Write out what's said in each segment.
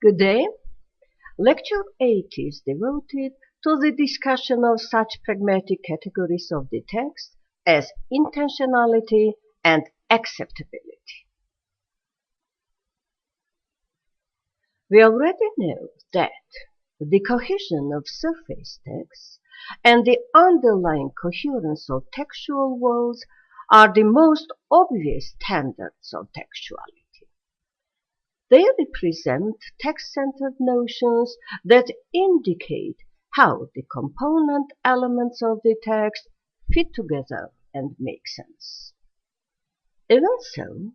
Good day. Lecture 8 is devoted to the discussion of such pragmatic categories of the text as intentionality and acceptability. We already know that the cohesion of surface text and the underlying coherence of textual words are the most obvious standards of textuality. They represent text-centered notions that indicate how the component elements of the text fit together and make sense. Even so,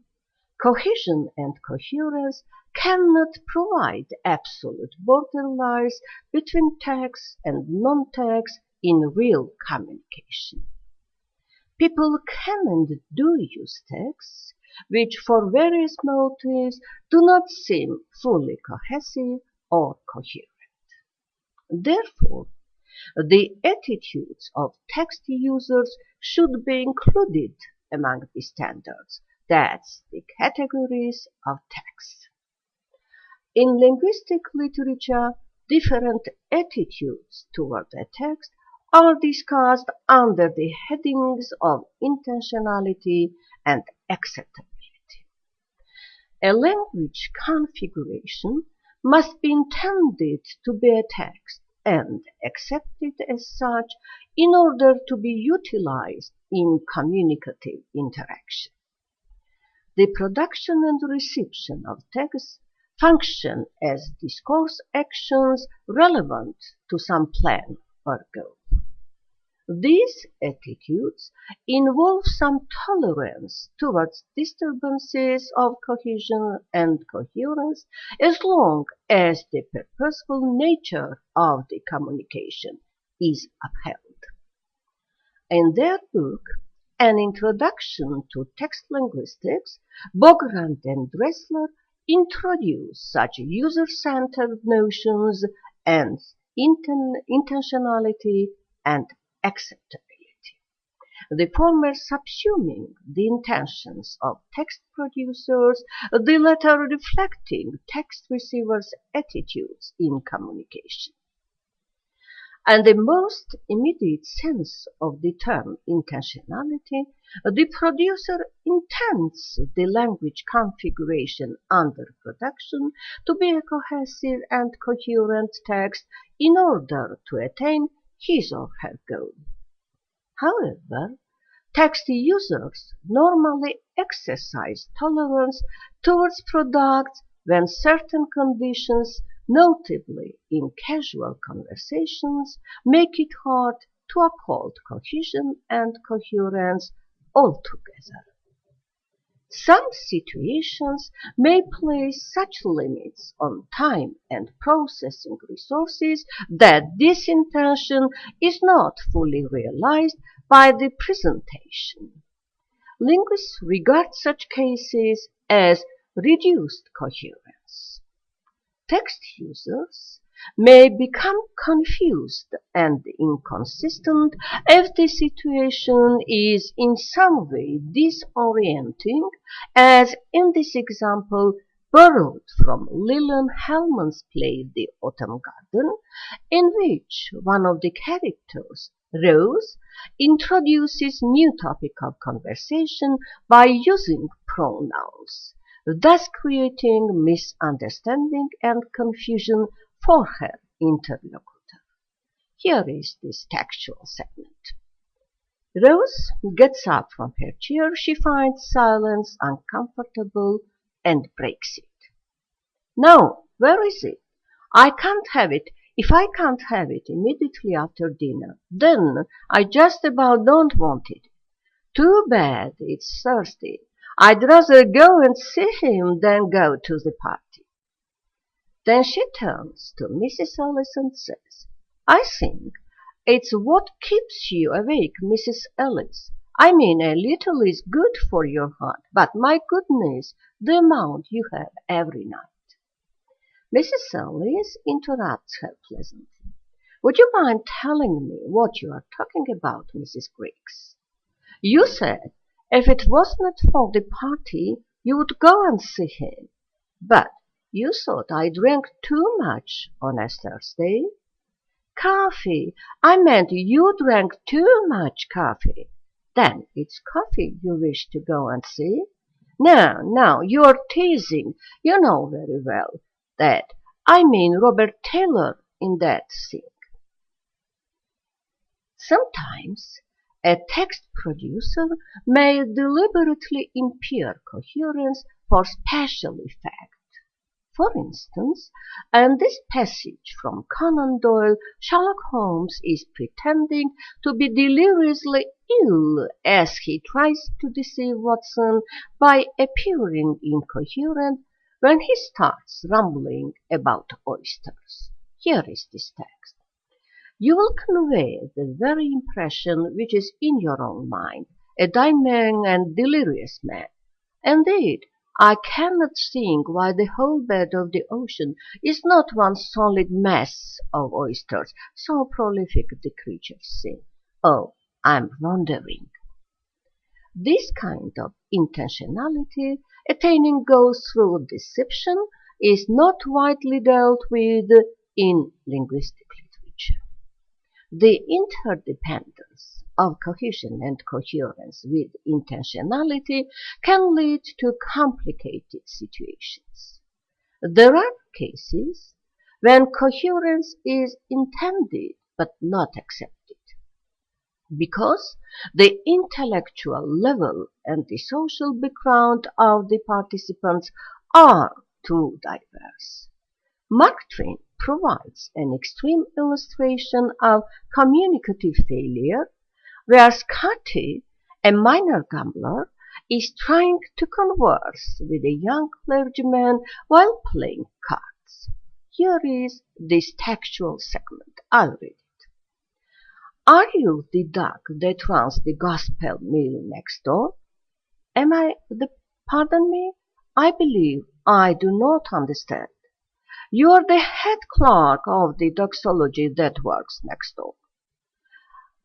cohesion and coherence cannot provide absolute borderlines between text and non-text in real communication. People can and do use texts which for various motives do not seem fully cohesive or coherent. Therefore, the attitudes of text users should be included among the standards, that's the categories of text. In linguistic literature, different attitudes toward a text are discussed under the headings of intentionality and acceptability. A language configuration must be intended to be a text and accepted as such in order to be utilized in communicative interaction. The production and reception of text function as discourse actions relevant to some plan or goal. These attitudes involve some tolerance towards disturbances of cohesion and coherence as long as the purposeful nature of the communication is upheld. In their book, An Introduction to Text Linguistics, Bogrand and Dressler introduce such user-centered notions as intentionality and acceptability, the former subsuming the intentions of text producers, the latter reflecting text receivers' attitudes in communication. And the most immediate sense of the term intentionality, the producer intends the language configuration under production to be a cohesive and coherent text in order to attain his or her goal. However, text users normally exercise tolerance towards products when certain conditions, notably in casual conversations, make it hard to uphold cohesion and coherence altogether. Some situations may place such limits on time and processing resources that this intention is not fully realized by the presentation. Linguists regard such cases as reduced coherence. Text users may become confused and inconsistent if the situation is in some way disorienting, as in this example borrowed from Lillian Hellman's play The Autumn Garden, in which one of the characters, Rose, introduces new topic of conversation by using pronouns, thus creating misunderstanding and confusion for her interlocutor. Here is this textual segment. Rose gets up from her chair. She finds silence uncomfortable and breaks it. "No, where is it? I can't have it. If I can't have it immediately after dinner, then I just about don't want it. Too bad, it's Thursday. I'd rather go and see him than go to the party." Then she turns to Mrs. Ellis and says, "I think it's what keeps you awake, Mrs. Ellis. I mean, a little is good for your heart, but my goodness, the amount you have every night." Mrs. Ellis interrupts her pleasantly. "Would you mind telling me what you are talking about, Mrs. Griggs? You said if it was not for the party, you would go and see him. But You thought I drank too much on a Thursday? Coffee. I meant you drank too much coffee. Then it's coffee you wish to go and see? No, you're teasing. You know very well that I mean Robert Taylor in that thing. Sometimes a text producer may deliberately impair coherence for special effect. For instance, in this passage from Conan Doyle, Sherlock Holmes is pretending to be deliriously ill as he tries to deceive Watson by appearing incoherent when he starts rambling about oysters. Here is this text. You will convey the very impression which is in your own mind, a dying and delirious man. Indeed, I cannot think why the whole bed of the ocean is not one solid mass of oysters, so prolific the creatures seem. Oh, I'm wondering. This kind of intentionality, attaining goals through deception, is not widely dealt with in linguistic literature. The interdependence of cohesion and coherence with intentionality can lead to complicated situations. There are cases when coherence is intended but not accepted, because the intellectual level and the social background of the participants are too diverse. Mark Twain provides an extreme illustration of communicative failure where Scotty, a minor gambler, is trying to converse with a young clergyman while playing cards. Here is this textual segment. I'll read it. Are you the dog that runs the gospel mill next door? Pardon me? I believe I do not understand. You are the head clerk of the doxology that works next door.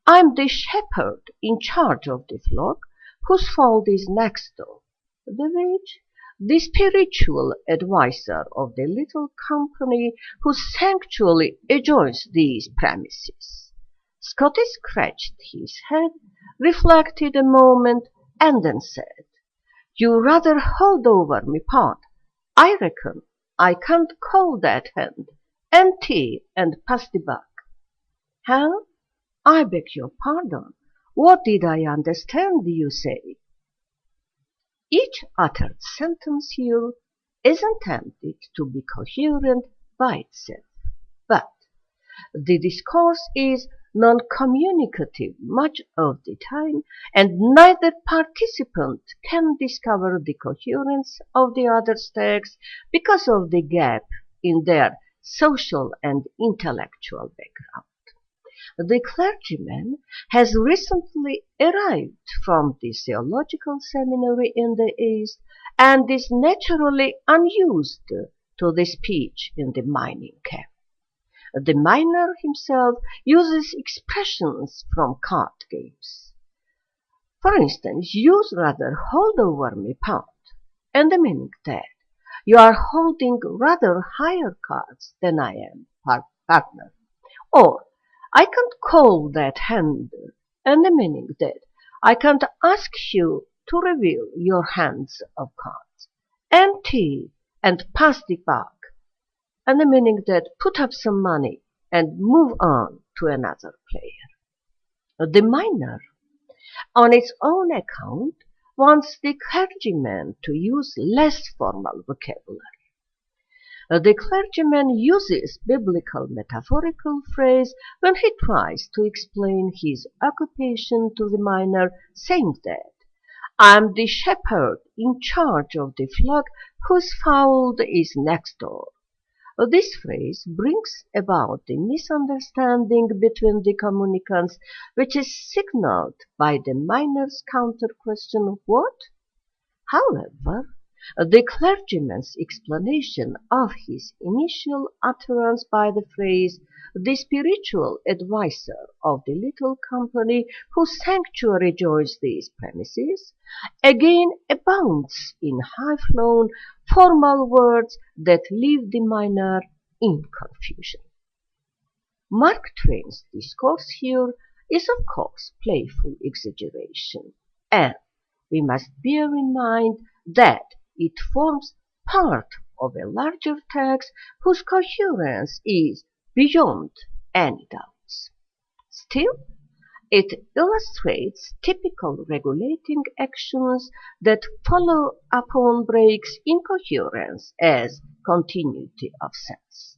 I'm the shepherd in charge of the flock whose fold is next door. The witch, the spiritual adviser of the little company whose sanctuary adjoins these premises. Scotty scratched his head, reflected a moment, and then said, You rather hold over me, Pod. I reckon I can't call that hand, and tea, and pass the buck. Hell? I beg your pardon. What did I understand you say? Each uttered sentence here is intended to be coherent by itself, but the discourse is non-communicative much of the time, and neither participant can discover the coherence of the other's text because of the gap in their social and intellectual background. The clergyman has recently arrived from the theological seminary in the East and is naturally unused to the speech in the mining camp. The miner himself uses expressions from card games. For instance, use rather hold over me, Pound, and the meaning that you are holding rather higher cards than I am, partner. Or, I can't call that hand, and the meaning that I can't ask you to reveal your hands of cards. And tea, and pass the buck, and the meaning that put up some money and move on to another player. The miner, on its own account, wants the clergyman to use less formal vocabulary. The clergyman uses biblical metaphorical phrase when he tries to explain his occupation to the miner, saying that I am the shepherd in charge of the flock whose fold is next door. This phrase brings about the misunderstanding between the communicants, which is signaled by the miner's counter-question, what? However, the clergyman's explanation of his initial utterance by the phrase, the spiritual adviser of the little company whose sanctuary joins these premises, again abounds in high-flown, formal words that leave the minor in confusion. Mark Twain's discourse here is of course playful exaggeration, and we must bear in mind that it forms part of a larger text whose coherence is beyond any doubts. Still, it illustrates typical regulating actions that follow upon breaks in coherence as continuity of sense.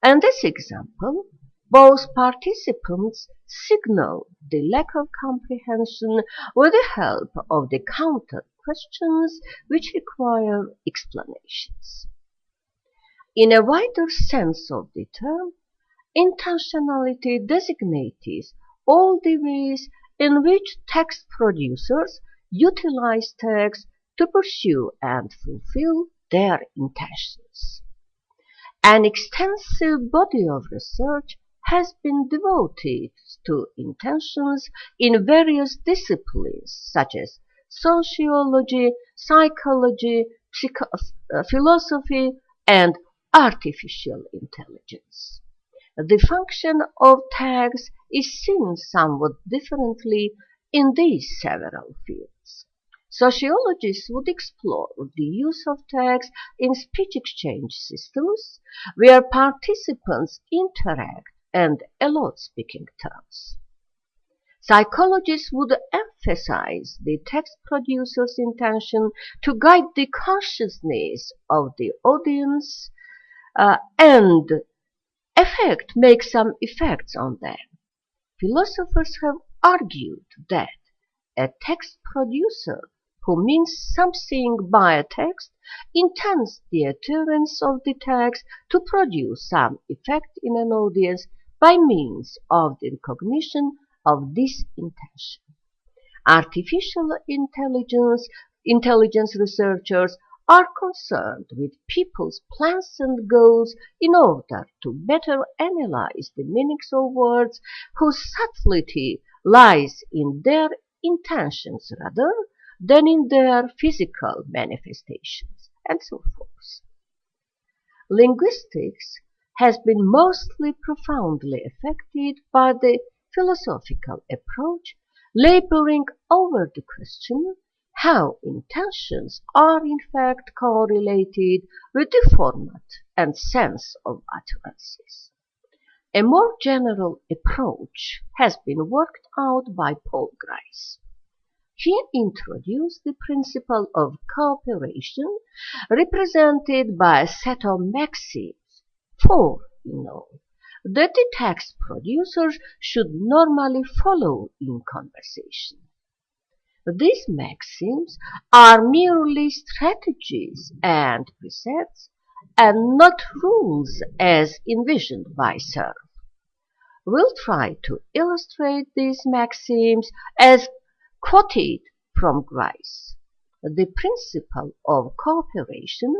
In this example, both participants signal the lack of comprehension with the help of the counter questions which require explanations. In a wider sense of the term, intentionality designates all the ways in which text producers utilize text to pursue and fulfill their intentions. An extensive body of research has been devoted to intentions in various disciplines such as sociology, psychology, philosophy, and artificial intelligence. The function of tags is seen somewhat differently in these several fields. Sociologists would explore the use of tags in speech exchange systems where participants interact and allot speaking terms. Psychologists would emphasize the text producer's intention to guide the consciousness of the audience and make some effects on them. Philosophers have argued that a text producer who means something by a text intends the utterance of the text to produce some effect in an audience by means of the recognition of this intention. Artificial intelligence researchers are concerned with people's plans and goals in order to better analyze the meanings of words whose subtlety lies in their intentions rather than in their physical manifestations, and so forth. Linguistics has been mostly profoundly affected by the philosophical approach, laboring over the question how intentions are in fact correlated with the format and sense of utterances. A more general approach has been worked out by Paul Grice. He introduced the principle of cooperation represented by a set of maxims, four in all, that the text producers should normally follow in conversation. These maxims are merely strategies and precepts and not rules as envisioned by Searle. We'll try to illustrate these maxims as quoted from Grice. The principle of cooperation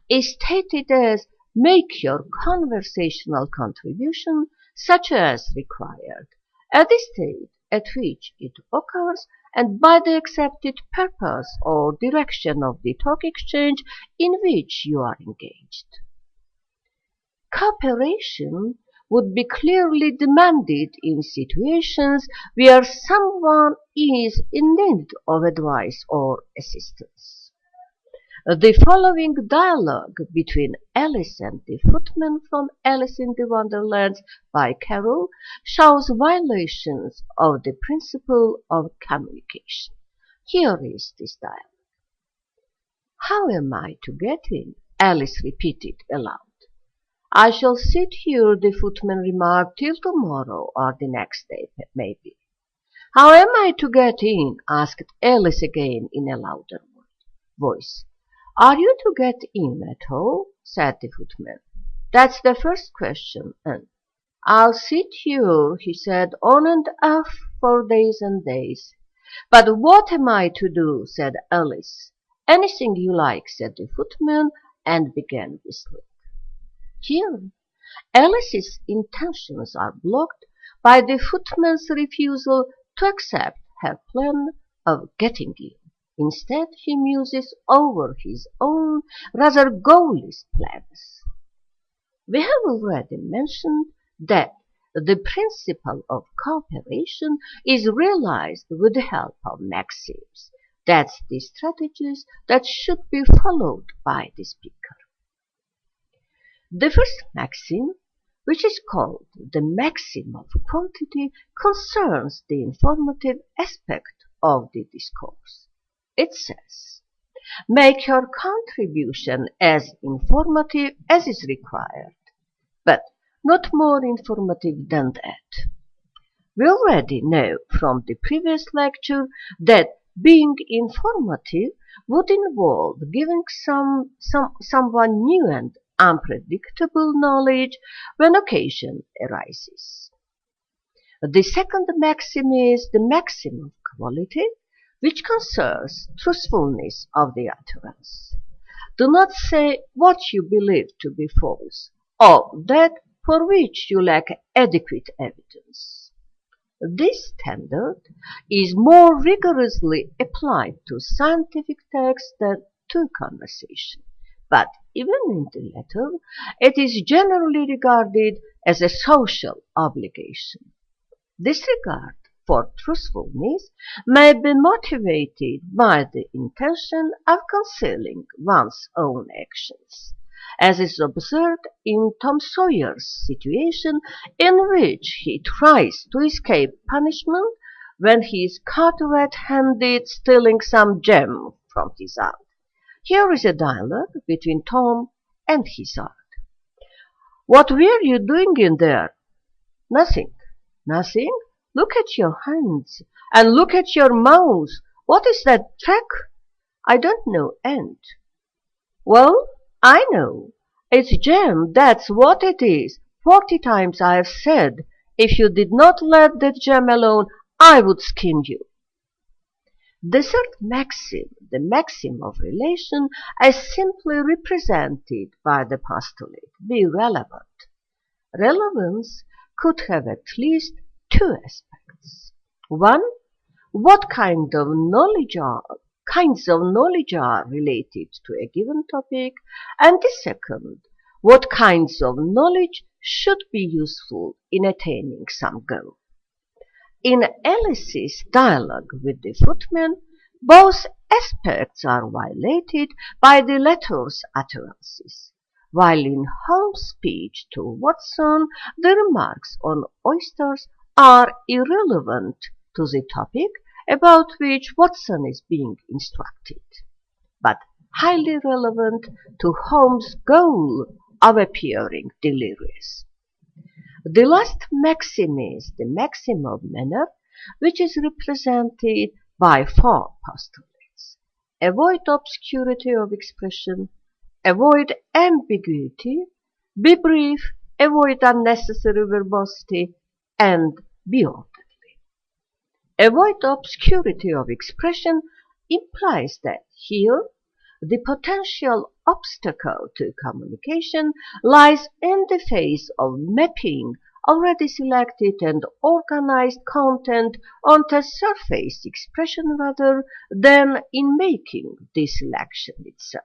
is stated as make your conversational contribution such as required at the state at which it occurs and by the accepted purpose or direction of the talk exchange in which you are engaged. Cooperation would be clearly demanded in situations where someone is in need of advice or assistance. The following dialogue between Alice and the footman from Alice in the Wonderland by Carroll shows violations of the principle of communication. Here is this dialogue. How am I to get in? Alice repeated aloud. I shall sit here, the footman remarked, till tomorrow or the next day, maybe. How am I to get in? Asked Alice again in a louder voice. Are you to get in at all? Said the footman. That's the first question, and I'll sit here, he said, on and off for days and days. But what am I to do? Said Alice. Anything you like, said the footman, and began whistling. Here, Alice's intentions are blocked by the footman's refusal to accept her plan of getting in. Instead, he muses over his own rather goalless plans. We have already mentioned that the principle of cooperation is realized with the help of maxims. That's the strategies that should be followed by the speaker. The first maxim, which is called the maxim of quantity, concerns the informative aspect of the discourse. It says, make your contribution as informative as is required, but not more informative than that. We already know from the previous lecture that being informative would involve giving someone new and unpredictable knowledge when occasion arises. The second maxim is the maxim of quality, which concerns truthfulness of the utterance. Do not say what you believe to be false, or that for which you lack adequate evidence. This standard is more rigorously applied to scientific texts than to conversation, but even in the latter, it is generally regarded as a social obligation. This regard for truthfulness may be motivated by the intention of concealing one's own actions, as is observed in Tom Sawyer's situation, in which he tries to escape punishment when he is caught red-handed stealing some jam from his aunt. Here is a dialogue between Tom and his aunt. What were you doing in there? Nothing. Nothing? Look at your hands, and look at your mouth. What is that track? I don't know, Aunt. Well, I know. It's jam, that's what it is. 40 times I have said, if you did not let that jam alone, I would skin you. The third maxim, the maxim of relation, is simply represented by the postulate, be relevant. Relevance could have at least two aspects. One, what kinds of knowledge are related to a given topic, and the second, what kinds of knowledge should be useful in attaining some goal. In Alice's dialogue with the footman, both aspects are violated by the latter's utterances, while in Holmes' speech to Watson, the remarks on oysters are irrelevant to the topic about which Watson is being instructed, but highly relevant to Holmes' goal of appearing delirious. The last maxim is the maxim of manner, which is represented by four postulates. Avoid obscurity of expression, avoid ambiguity, be brief, avoid unnecessary verbosity, and be orderly. Avoid obscurity of expression implies that here the potential obstacle to communication lies in the face of mapping already selected and organized content onto surface expression rather than in making the selection itself.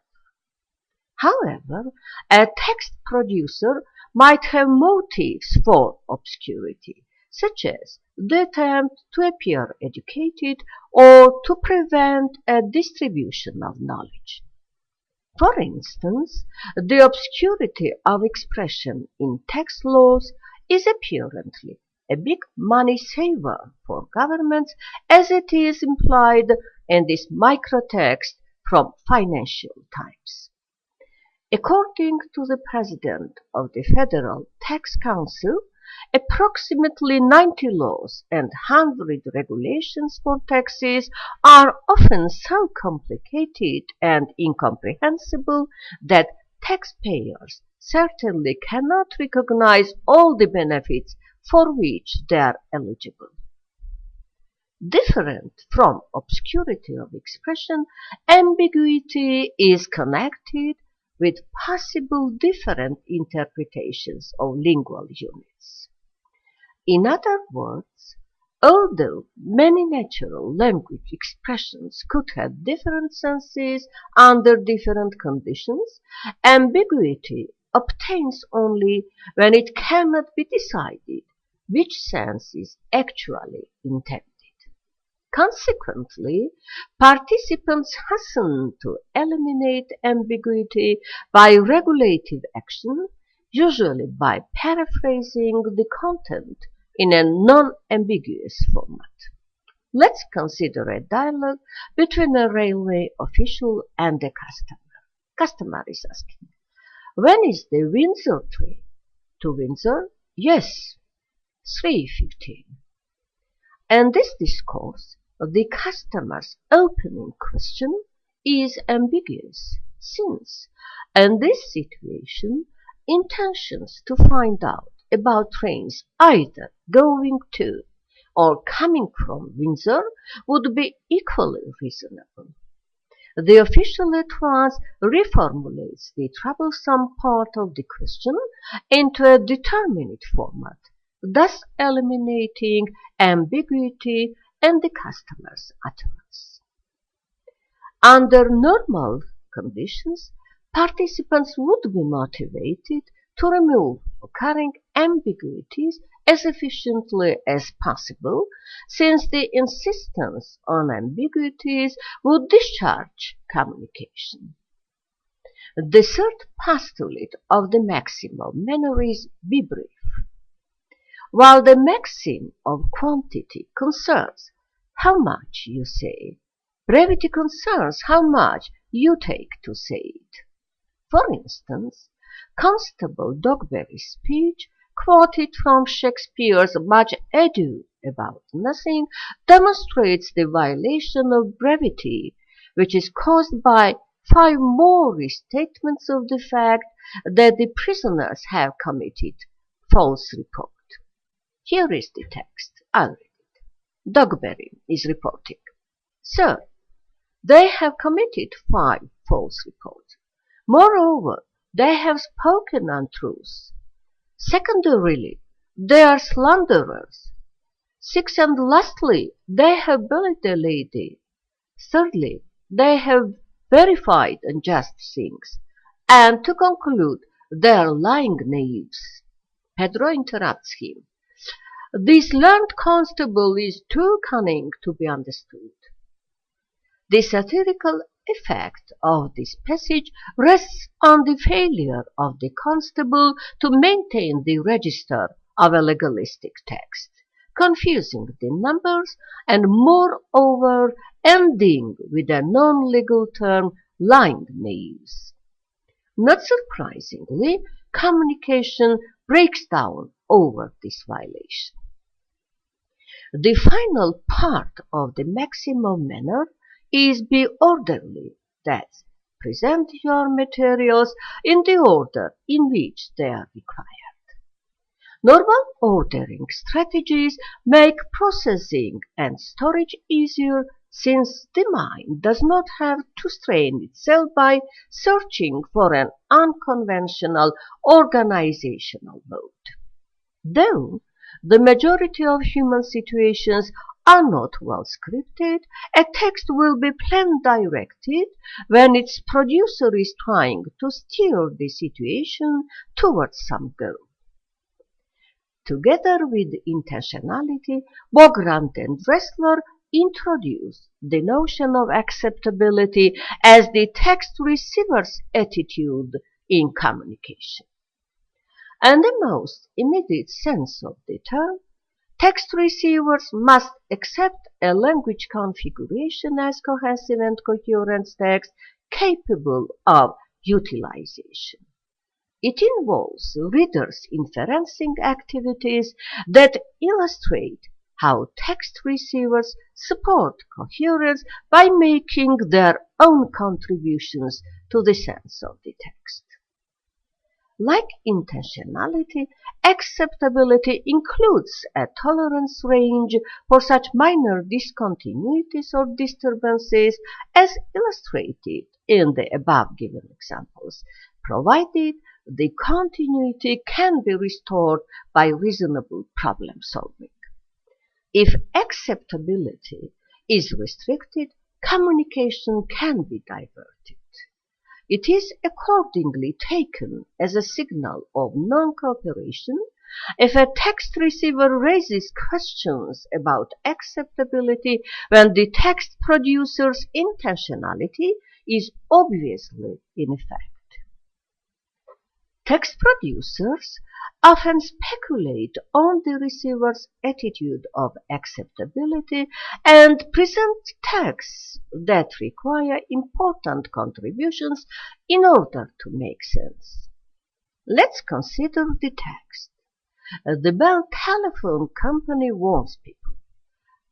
However, a text producer might have motives for obscurity, such as the attempt to appear educated or to prevent a distribution of knowledge. For instance, the obscurity of expression in text laws is apparently a big money saver for governments, as it is implied in this microtext from Financial Times. According to the President of the Federal Tax Council, approximately 90 laws and 100 regulations for taxes are often so complicated and incomprehensible that taxpayers certainly cannot recognize all the benefits for which they are eligible. Different from obscurity of expression, ambiguity is connected with possible different interpretations of lingual units. In other words, Although many natural language expressions could have different senses under different conditions, ambiguity obtains only when it cannot be decided which sense is actually intended. Consequently, participants hasten to eliminate ambiguity by regulative action, usually by paraphrasing the content in a non-ambiguous format. Let's consider a dialogue between a railway official and a customer. Customer is asking, "When is the Windsor train?" "To Windsor? Yes, 3:15. And this discourse, the customer's opening question, is ambiguous, since, in this situation, intentions to find out about trains either going to or coming from Windsor would be equally reasonable. The official at once reformulates the troublesome part of the question into a determinate format, thus eliminating ambiguity in the customer's utterance. Under normal conditions, participants would be motivated to remove occurring ambiguities as efficiently as possible, since the insistence on ambiguities would discharge communication. The third postulate of the maximal manner is "be brief." While the maxim of quantity concerns how much you say, brevity concerns how much you take to say it. For instance, Constable Dogberry's speech, quoted from Shakespeare's Much Ado About Nothing, demonstrates the violation of brevity, which is caused by 5 more restatements of the fact that the prisoners have committed false report. Here is the text. I'll read it. Dogberry is reporting, "Sir, they have committed 5 false reports. Moreover, they have spoken untruths. Secondarily, they are slanderers. 6, and lastly, they have bullied a lady. Thirdly, they have verified unjust things. And to conclude, they are lying knaves." Pedro interrupts him. "This learned constable is too cunning to be understood." The satirical effect of this passage rests on the failure of the constable to maintain the register of a legalistic text, confusing the numbers and moreover ending with a non-legal term, "lying knaves." Not surprisingly, communication breaks down over this violation. The final part of the maxim of manner is "be orderly," that is, present your materials in the order in which they are required. Normal ordering strategies make processing and storage easier, since the mind does not have to strain itself by searching for an unconventional organizational mode. Though the majority of human situations are not well scripted, a text will be plan-directed when its producer is trying to steer the situation towards some goal. Together with intentionality, Bogrand and Dressler introduce the notion of acceptability as the text receiver's attitude in communication. In the most immediate sense of the term, text receivers must accept a language configuration as cohesive and coherent text capable of utilization. It involves readers' inferencing activities that illustrate how text receivers support coherence by making their own contributions to the sense of the text. Like intentionality, acceptability includes a tolerance range for such minor discontinuities or disturbances as illustrated in the above given examples, provided the continuity can be restored by reasonable problem solving. If acceptability is restricted, communication can be diverted. It is accordingly taken as a signal of non-cooperation if a text receiver raises questions about acceptability when the text producer's intentionality is obviously in effect. Text producers often speculate on the receiver's attitude of acceptability and present texts that require important contributions in order to make sense. Let's consider the text. The Bell Telephone Company warns people,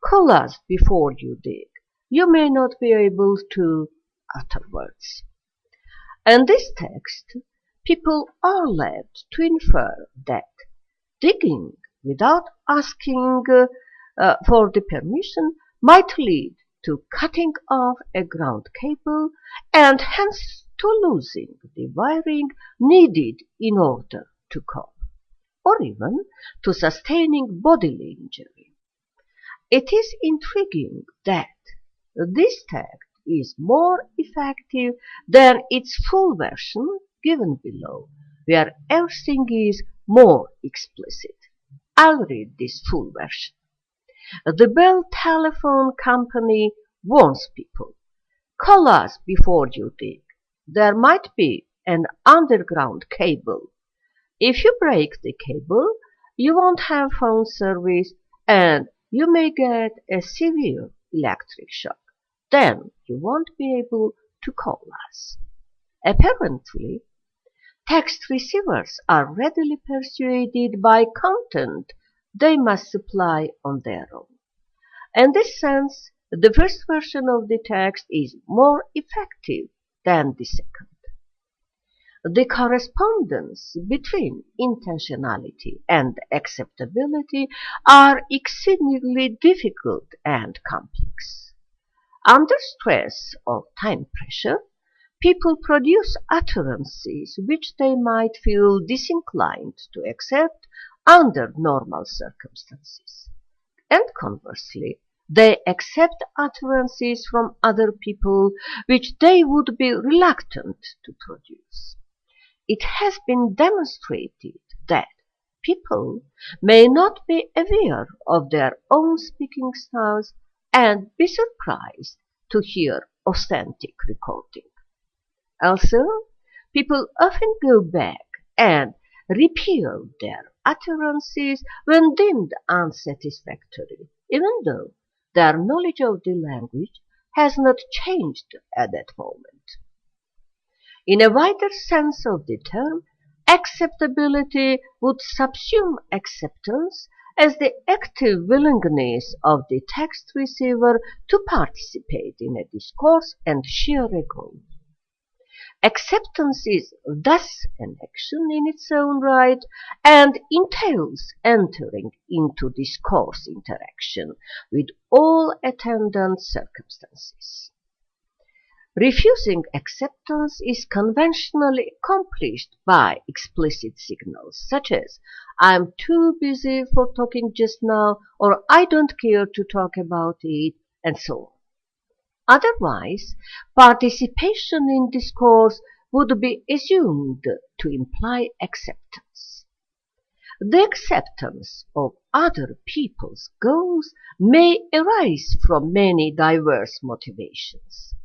call us before you dig. You may not be able to utter words. In this text, people are led to infer that digging without asking for the permission might lead to cutting off a ground cable and hence to losing the wiring needed in order to call, or even to sustaining bodily injury. It is intriguing that this text is more effective than its full version given below, where everything is more explicit. I'll read this full version. The Bell Telephone Company warns people, call us before you dig. There might be an underground cable. If you break the cable, you won't have phone service and you may get a severe electric shock. Then you won't be able to call us. Apparently, text receivers are readily persuaded by content they must supply on their own. In this sense, the first version of the text is more effective than the second. The correspondence between intentionality and acceptability are exceedingly difficult and complex. Under stress of time pressure, people produce utterances which they might feel disinclined to accept under normal circumstances. And conversely, they accept utterances from other people which they would be reluctant to produce. It has been demonstrated that people may not be aware of their own speaking styles and be surprised to hear authentic recording. Also, people often go back and repeal their utterances when deemed unsatisfactory, even though their knowledge of the language has not changed at that moment. In a wider sense of the term, acceptability would subsume acceptance as the active willingness of the text receiver to participate in a discourse and share a goal. Acceptance is thus an action in its own right and entails entering into discourse interaction with all attendant circumstances. Refusing acceptance is conventionally accomplished by explicit signals such as I'm too busy for talking just now, or I don't care to talk about it, and so on. Otherwise, participation in discourse would be assumed to imply acceptance. The acceptance of other people's goals may arise from many diverse motivations.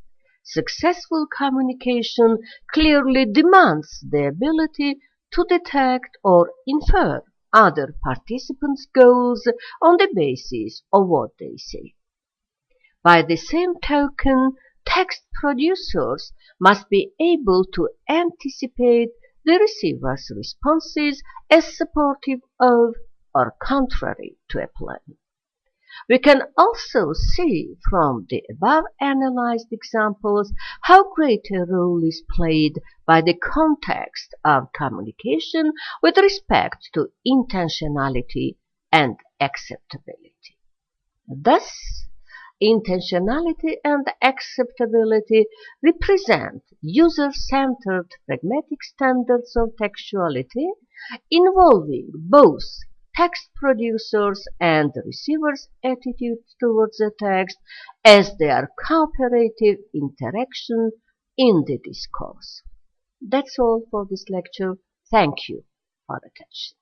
Successful communication clearly demands the ability to detect or infer other participants' goals on the basis of what they say. By the same token, text producers must be able to anticipate the receiver's responses as supportive of or contrary to a plan. We can also see from the above analyzed examples how great a role is played by the context of communication with respect to intentionality and acceptability. Thus, intentionality and acceptability represent user-centered pragmatic standards of textuality involving both text producers and receivers' attitudes towards the text as their cooperative interaction in the discourse. That's all for this lecture. Thank you for attention.